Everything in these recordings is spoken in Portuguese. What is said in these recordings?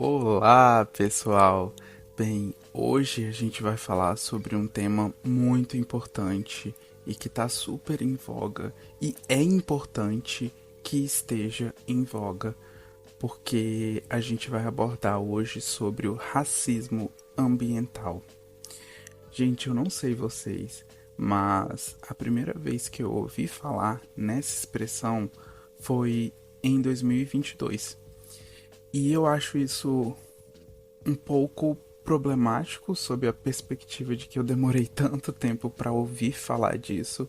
Olá, pessoal! Bem, hoje a gente vai falar sobre um tema muito importante e que está super em voga, e é importante que esteja em voga, porque a gente vai abordar hoje sobre o racismo ambiental. Gente, eu não sei vocês, mas a primeira vez que eu ouvi falar nessa expressão foi em 2022. E eu acho isso um pouco problemático sob a perspectiva de que eu demorei tanto tempo para ouvir falar disso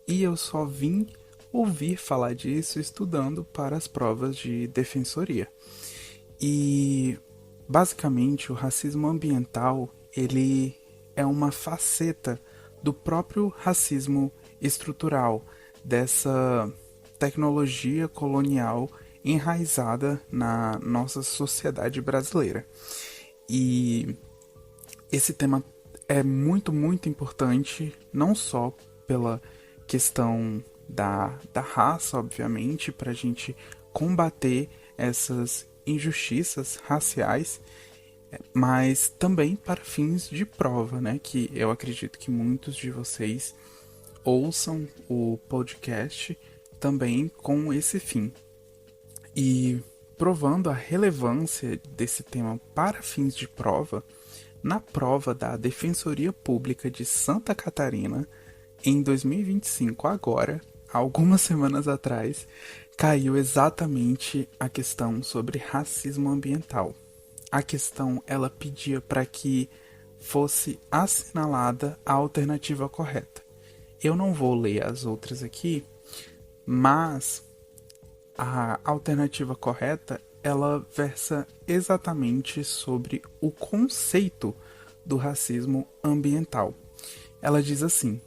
e eu só vim ouvir falar disso estudando para as provas de defensoria. E basicamente o racismo ambiental, ele é uma faceta do próprio racismo estrutural, dessa tecnologia colonial enraizada na nossa sociedade brasileira. E esse tema é muito, muito importante, não só pela questão da raça, obviamente, para a gente combater essas injustiças raciais, mas também para fins de prova, né? Que eu acredito que muitos de vocês ouçam o podcast também com esse fim. E provando a relevância desse tema para fins de prova, na prova da Defensoria Pública de Santa Catarina, em 2025, agora, algumas semanas atrás, caiu exatamente a questão sobre racismo ambiental. A questão, ela pedia para que fosse assinalada a alternativa correta. Eu não vou ler as outras aqui, mas a alternativa correta, ela versa exatamente sobre o conceito do racismo ambiental. Ela diz assim: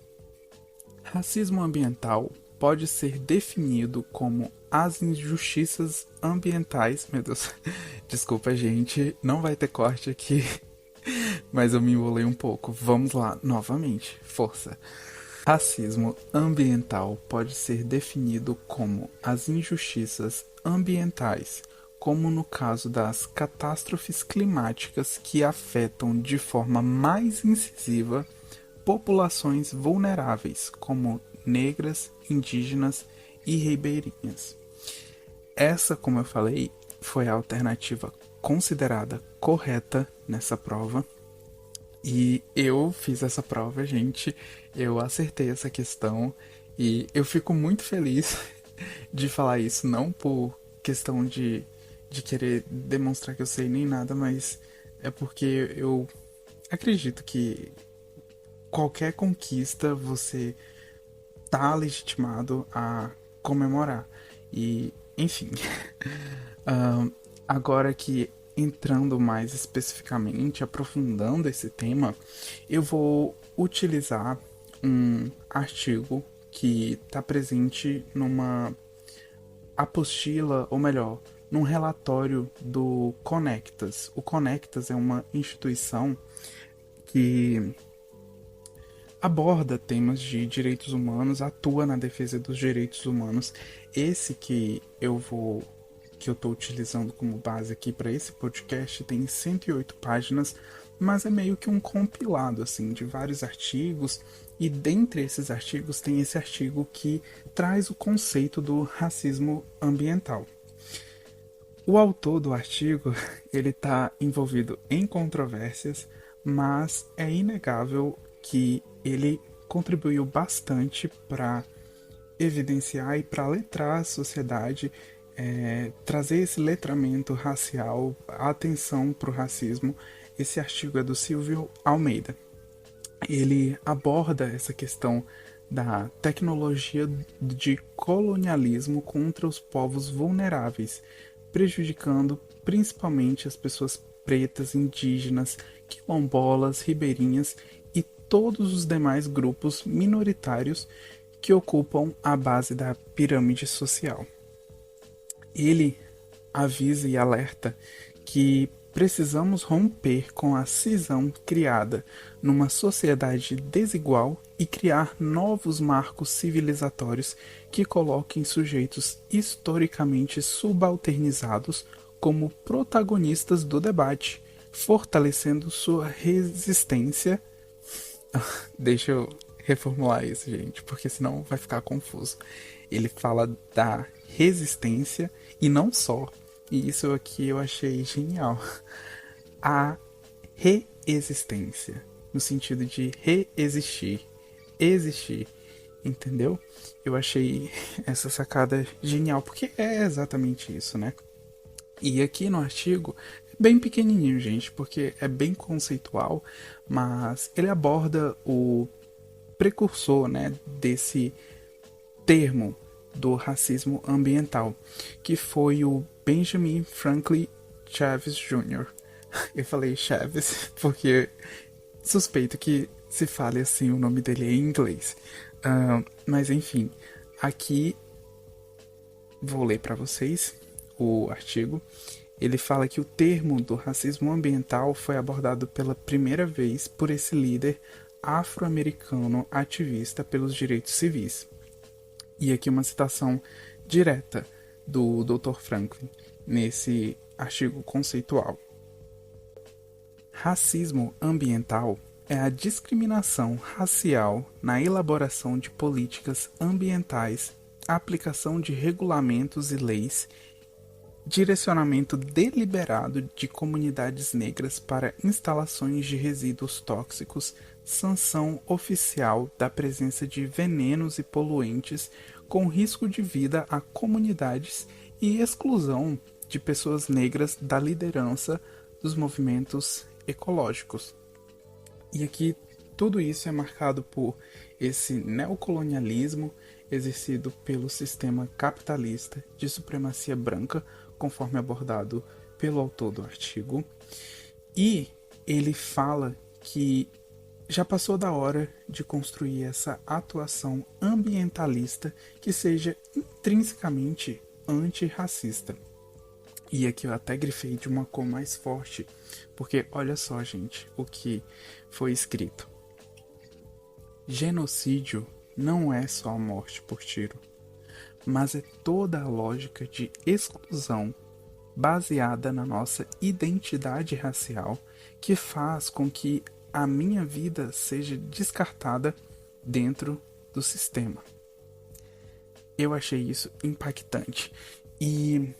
racismo ambiental pode ser definido como as injustiças ambientais. Meu Deus, desculpa, gente, não vai ter corte aqui, mas eu me enrolei um pouco. Vamos lá, novamente, força. Racismo ambiental pode ser definido como as injustiças ambientais, como no caso das catástrofes climáticas que afetam de forma mais incisiva populações vulneráveis, como negras, indígenas e ribeirinhas. Essa, como eu falei, foi a alternativa considerada correta nessa prova. E eu fiz essa prova, gente. Eu acertei essa questão. E eu fico muito feliz de falar isso. Não por questão de querer demonstrar que eu sei nem nada, mas é porque eu acredito que qualquer conquista você tá legitimado a comemorar. E, enfim. Ahn, Agora que entrando mais especificamente, aprofundando esse tema, eu vou utilizar um artigo que está presente numa apostila, ou melhor, num relatório do Conectas. O Conectas é uma instituição que aborda temas de direitos humanos, atua na defesa dos direitos humanos. Esse que eu estou utilizando como base aqui para esse podcast tem 108 páginas, mas é meio que um compilado assim de vários artigos, e dentre esses artigos tem esse artigo que traz o conceito do racismo ambiental. O autor do artigo, ele está envolvido em controvérsias, mas é inegável que ele contribuiu bastante para evidenciar e para letrar a sociedade, trazer esse letramento racial, a atenção para o racismo. Esse artigo é do Silvio Almeida. Ele aborda essa questão da tecnologia de colonialismo contra os povos vulneráveis, prejudicando principalmente as pessoas pretas, indígenas, quilombolas, ribeirinhas e todos os demais grupos minoritários que ocupam a base da pirâmide social. Ele avisa e alerta que precisamos romper com a cisão criada numa sociedade desigual e criar novos marcos civilizatórios que coloquem sujeitos historicamente subalternizados como protagonistas do debate, fortalecendo sua resistência. Deixa eu reformular isso, gente, porque senão vai ficar confuso. Ele fala da resistência e não só, e isso aqui eu achei genial, a reexistência, no sentido de reexistir, existir, entendeu? Eu achei essa sacada genial, porque é exatamente isso, né? E aqui no artigo, bem pequenininho, gente, porque é bem conceitual, mas ele aborda o precursor, né, desse termo do racismo ambiental, que foi o Benjamin Franklin Chaves Jr. Eu falei Chaves porque suspeito que se fale assim o nome dele em inglês. Mas enfim, aqui vou ler para vocês o artigo. Ele fala que o termo do racismo ambiental foi abordado pela primeira vez por esse líder afro-americano ativista pelos direitos civis. E aqui uma citação direta do Dr. Franklin nesse artigo conceitual. Racismo ambiental é a discriminação racial na elaboração de políticas ambientais, aplicação de regulamentos e leis, direcionamento deliberado de comunidades negras para instalações de resíduos tóxicos, sanção oficial da presença de venenos e poluentes com risco de vida a comunidades e exclusão de pessoas negras da liderança dos movimentos ecológicos. E aqui tudo isso é marcado por esse neocolonialismo exercido pelo sistema capitalista de supremacia branca, conforme abordado pelo autor do artigo. E ele fala que já passou da hora de construir essa atuação ambientalista que seja intrinsecamente antirracista. E aqui eu até grifei de uma cor mais forte, porque olha só, gente, o que foi escrito. Genocídio não é só a morte por tiro, mas é toda a lógica de exclusão baseada na nossa identidade racial que faz com que a minha vida seja descartada dentro do sistema. Eu achei isso impactante. E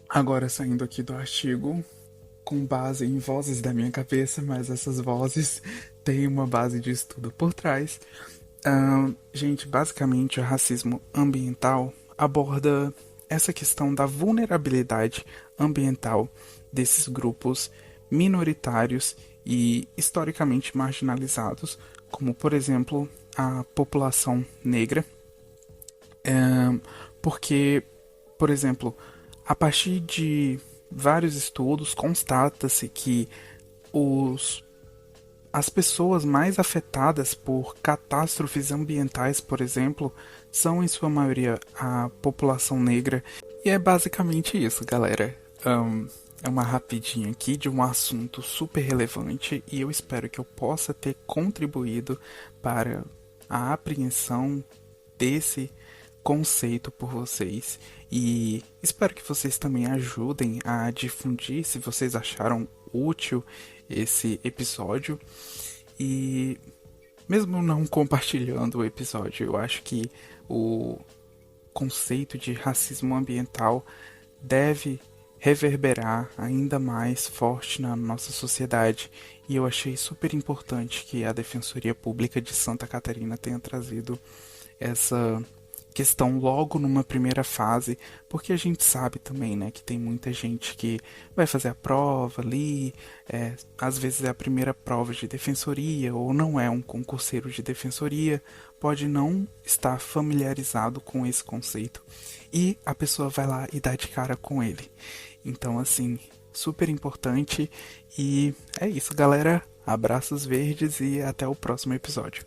agora, saindo aqui do artigo, com base em vozes da minha cabeça, mas essas vozes têm uma base de estudo por trás. Gente, basicamente o racismo ambiental aborda essa questão da vulnerabilidade ambiental desses grupos minoritários e historicamente marginalizados, como por exemplo a população negra, porque, por exemplo, a partir de vários estudos constata-se que as pessoas mais afetadas por catástrofes ambientais, por exemplo, são em sua maioria a população negra. E é basicamente isso, galera. É uma rapidinha aqui de um assunto super relevante e eu espero que eu possa ter contribuído para a apreensão desse conceito por vocês e espero que vocês também ajudem a difundir se vocês acharam útil esse episódio. E mesmo não compartilhando o episódio, eu acho que o conceito de racismo ambiental deve reverberar ainda mais forte na nossa sociedade, e eu achei super importante que a Defensoria Pública de Santa Catarina tenha trazido essa questão logo numa primeira fase, porque a gente sabe também, né, que tem muita gente que vai fazer a prova ali, às vezes é a primeira prova de defensoria, ou não é um concurseiro de defensoria, pode não estar familiarizado com esse conceito, e a pessoa vai lá e dá de cara com ele. Então, assim, super importante, e é isso, galera. Abraços verdes e até o próximo episódio.